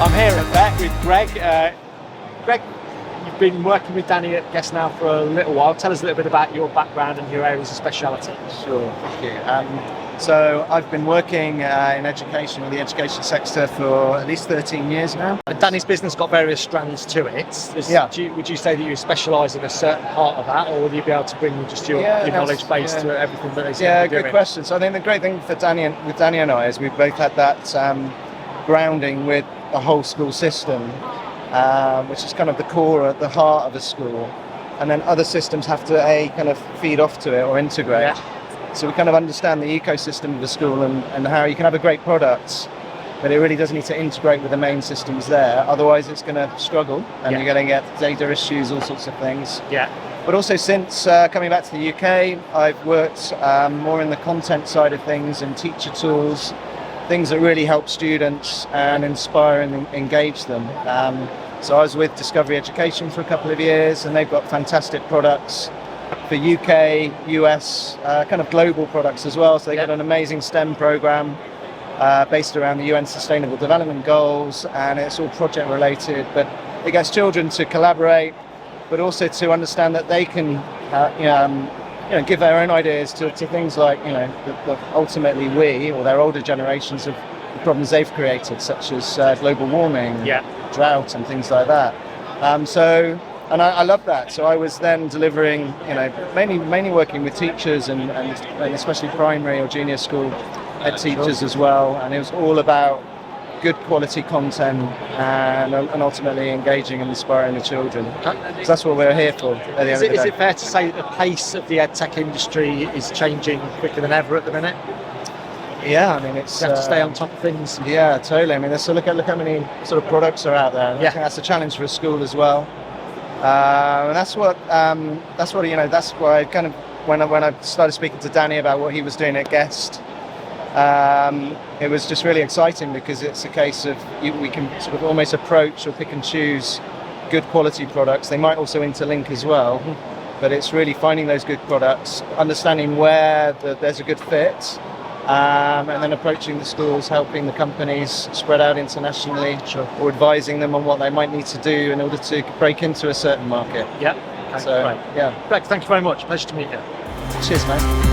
I'm here at BETT with Greg. Greg, you've been working with Danny at GEST now for a little while. Tell us a little bit about your background and your areas of speciality. Sure, thank you. So I've been working in education, or the education sector, for at least 13 years now. And Danny's business got various strands to it. Would you say that you specialise in a certain part of that, or will you be able to bring just your knowledge base to everything that he's doing? Good question. So I think the great thing for Danny and I is we've both had that grounding with the whole school system, which is kind of the core, at the heart of a school, and then other systems have to kind of feed off to it or integrate. Yeah. So we kind of understand the ecosystem of the school and how you can have a great product, but it really does need to integrate with the main systems there. Otherwise, it's going to struggle, and you're going to get data issues, all sorts of things. Yeah. But also, since coming back to the UK, I've worked more in the content side of things and teacher tools, things that really help students and inspire and engage them. So I was with Discovery Education for a couple of years, and they've got fantastic products for UK, US, kind of global products as well. So they've got an amazing STEM program based around the UN Sustainable Development Goals, and it's all project related, but it gets children to collaborate, but also to understand that they can give their own ideas to things like, ultimately we, or their older generations, of the problems they've created, such as global warming, drought and things like that. And I love that. So I was then delivering, mainly working with teachers and especially primary or junior school ed teachers as well. And it was all about good quality content and ultimately engaging and inspiring the children. So that's what we're here for at the end of the day. Is it fair to say that the pace of the edtech industry is changing quicker than ever at the minute? Yeah, I mean, it's you have to stay on top of things. Yeah, totally. I mean, so look how many sort of products are out there. I think that's a challenge for a school as well. And that's why I kind of, when I started speaking to Danny about what he was doing at GEST, it was just really exciting, because it's a case of we can sort of almost approach or pick and choose good quality products. They might also interlink as well, but it's really finding those good products, understanding where there's a good fit, and then approaching the schools, helping the companies spread out internationally, or advising them on what they might need to do in order to break into a certain market. Yeah. Okay, so, right. yeah. Greg, thank you very much. Pleasure to meet you. Cheers, mate.